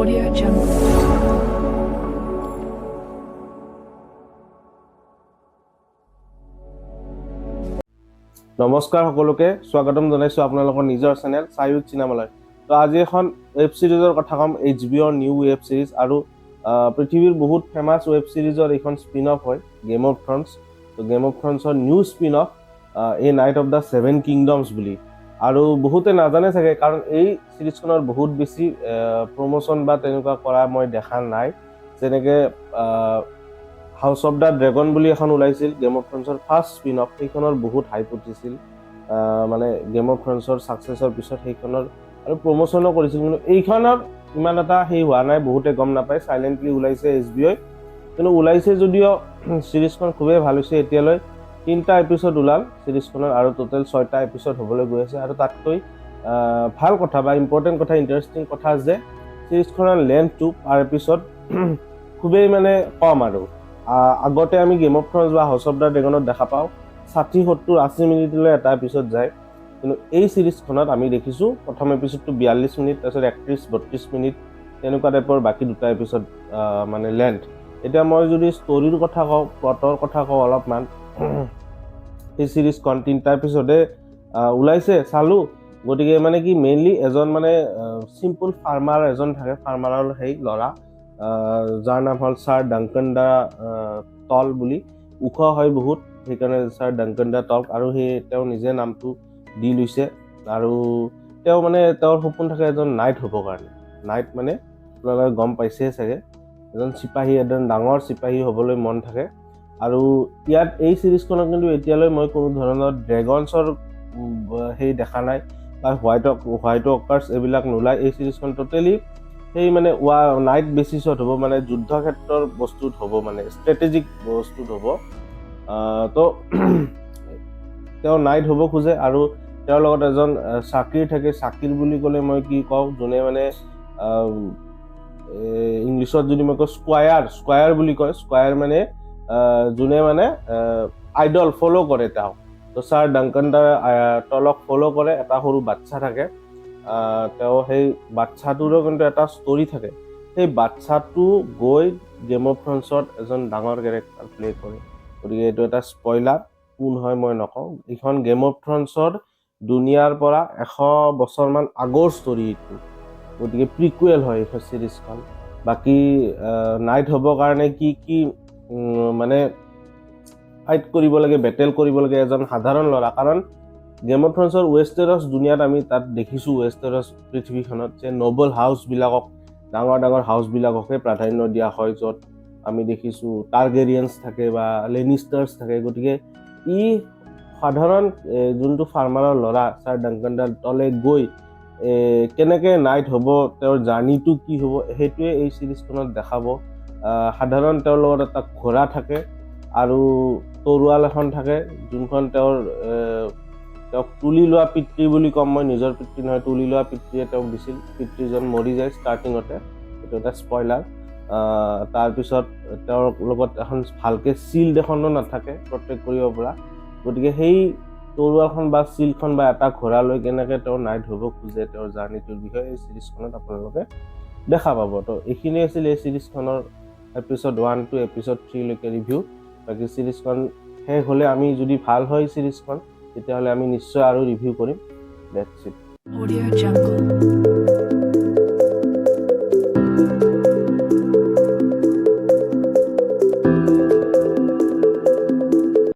Audio Jungle. নমস্কাৰ সকলোকে স্বাগতম জনাইছোঁ আপোনালোকৰ নিজৰ চেনেল সায়ুজ চিনেমালৈ। তো আজি এখন ৱেব সিৰিজৰ কথা ক'ম, HBO নিউ ৱেব সিৰিজ আৰু পৃথিৱীৰ বহুত ফেমাছ ৱেব সিৰিজৰ এইখন স্পিন অফ হয় গেম অফ থ্ৰনছ। তো গেম অফ থ্ৰনছৰ নিউ স্পিন অফ এই Knight of the Seven Kingdoms বুলি। আৰু বহুতে নাজানে চাগে, কাৰণ এই সিৰিজখনৰ বহুত বেছি প্ৰমোশ্যন বা তেনেকুৱা কৰা মই দেখা নাই। যেনেকৈ হাউচ অফ দ্য ড্ৰেগন বুলি এখন ওলাইছিল গেম অফ থ্ৰনছৰ ফাৰ্ষ্ট স্পিন অফ, সেইখনৰ বহুত হাইপ উঠিছিল। মানে গেম অফ থ্ৰনছৰ ছাকচেছৰ পিছত সেইখনৰ আৰু প্ৰমোশ্যনো কৰিছিল, কিন্তু এইখনৰ ইমান এটা সেই হোৱা নাই, বহুতে গম নাপায়। চাইলেণ্টলি ওলাইছে HBO, কিন্তু ওলাইছে যদিও চিৰিজখন খুবেই ভাল হৈছে। এতিয়ালৈ 3টা এপিছড ওলাল চিৰিজখনৰ, আৰু টোটেল 6টা এপিছড হ'বলৈ গৈ আছে। আৰু তাতকৈ ভাল কথা বা ইম্পৰ্টেণ্ট কথা, ইণ্টাৰেষ্টিং কথা যে চিৰিজখনৰ লেন্থটো পাৰ এপিছড খুবেই মানে কম। আৰু আগতে আমি গেম অফ থ্ৰনছ বা হাউচ অফ দ্য ড্ৰেগনত দেখা পাওঁ 60-70-80 মিনিটলৈ এটা এপিছড যায়, কিন্তু এই চিৰিজখনত আমি দেখিছোঁ প্ৰথম এপিছডটো 42 মিনিট, তাৰপিছত 31-32 মিনিট, তেনেকুৱা টাইপৰ বাকী 2টা এপিছড মানে লেন্থ। এতিয়া মই যদি ষ্টৰীৰ কথা কওঁ, প্লটৰ কথা কওঁ অলপমান, এই চিৰিজখন 3টা এপিছডে ওলাইছে, চালোঁ। গতিকে মানে কি, মেইনলি এজন মানে চিম্পল ফাৰ্মাৰ এজন থাকে, ফাৰ্মাৰৰ সেই ল'ৰা, যাৰ নাম হ'ল ছাৰ ডাংকন দা টল বুলি। ওখ হয় বহুত, সেইকাৰণে ছাৰ ডাংকন দা টল, আৰু তেওঁ নিজে নামটো দি লৈছে। আৰু তেওঁ মানে তেওঁৰ সপোন থাকে এজন নাইট হ'বৰ কাৰণে। নাইট মানে আপোনালোকে গম পাইছে চাগে, এজন চিপাহী, এজন ডাঙৰ চিপাহী হ'বলৈ মন থাকে। আৰু ইয়াত এই চিৰিজখনত কিন্তু এতিয়ালৈ মই কোনো ধৰণৰ ড্ৰেগনছৰ সেই দেখা নাই, বা হোৱাইট ৱকাৰ্ছ এইবিলাক নোলায়। এই চিৰিজখন টোটেলি সেই মানে নাইট বেচিছত হ'ব, মানে যুদ্ধ ক্ষেত্ৰৰ বস্তুত হ'ব, মানে ষ্ট্ৰেটেজিক বস্তুত হ'ব। তো তেওঁ নাইট হ'ব খোজে, আৰু তেওঁৰ লগত এজন চাকিৰ থাকে। চাকিৰ বুলি ক'লে মই কি কওঁ, যোনে মানে ইংলিছত যদি মই কওঁ স্কোৱায়াৰ বুলি কয়। স্কোৱায়াৰ মানে যোনে মানে আইডল ফ'ল' কৰে তেওঁক। তো ছাৰ ডাংকন দা টলক ফ'ল' কৰে। এটা সৰু বাচ্ছা থাকে, তেওঁ সেই বাচ্ছাটোৰো কিন্তু এটা ষ্টৰি থাকে। সেই বাচ্ছাটো গৈ গেম অফ থ্ৰনছত এজন ডাঙৰ কেৰেক্টাৰ প্লে কৰে। গতিকে এইটো এটা স্পইলাৰ, কোন হয় মই নকওঁ। এইখন গেম অফ থ্ৰনছৰ দুনিয়াৰ পৰা 100 বছৰমান আগৰ ষ্টৰি এইটো, গতিকে প্ৰিকুৱেল হয় এই চিৰিজখন। বাকী নাইট হ'বৰ কাৰণে কি কি মানে ফাইট কৰিব লাগে, বেটেল কৰিব লাগে এজন সাধাৰণ ল'ৰা। কাৰণ গেম অফ থ্ৰনছৰ ৱেষ্টেৰছ দুনিয়াত আমি তাত দেখিছোঁ, ৱেষ্টেৰছ পৃথিৱীখনত যে নবল হাউচবিলাকক, ডাঙৰ ডাঙৰ হাউচবিলাককে প্ৰাধান্য দিয়া হয়, য'ত আমি দেখিছোঁ টাৰ্গেৰিয়ানছ থাকে বা লেনিষ্টাৰ্ছ থাকে। গতিকে ই সাধাৰণ যোনটো ফাৰ্মাৰৰ ল'ৰা ছাৰ ডাংকন দা টলে গৈ কেনেকৈ নাইট হ'ব, তেওঁৰ জাৰ্ণিটো কি হ'ব, সেইটোৱে এই চিৰিজখনত দেখাব। সাধাৰণ তেওঁৰ লগত এটা ঘোঁৰা থাকে, আৰু তৰোৱাল এখন থাকে, যোনখন তেওঁক তুলি লোৱা পিতৃ বুলি ক'ম মই, নিজৰ পিতৃ নহয়, তুলি লোৱা পিতৃয়ে তেওঁক দিছিল। পিতৃজন মৰি যায় ষ্টাৰ্টিঙতে, এইটো এটা স্পইলাৰ। তাৰপিছত তেওঁৰ লগত এখন ভালকৈ চিল্ড এখনো নাথাকে প্ৰটেক্ট কৰিব পৰা। গতিকে সেই তৰোৱালখন বা চিল্ডখন বা এটা ঘোঁৰা লৈ কেনেকৈ তেওঁ নাইট হ'ব খোজে, তেওঁৰ জাৰ্ণিটোৰ বিষয়ে এই চিৰিজখনত আপোনালোকে দেখা পাব। তো এইখিনিয়ে আছিল এই চিৰিজখনৰ এপিছড 1 to এপিছড 3 লৈকে ৰিভিউ। বাকী চিৰিজখন শেষ হ'লে, আমি যদি ভাল হয় চিৰিজখন, তেতিয়াহ'লে আমি নিশ্চয় আৰু ৰিভিউ কৰিম। That's it. Audio Jungle.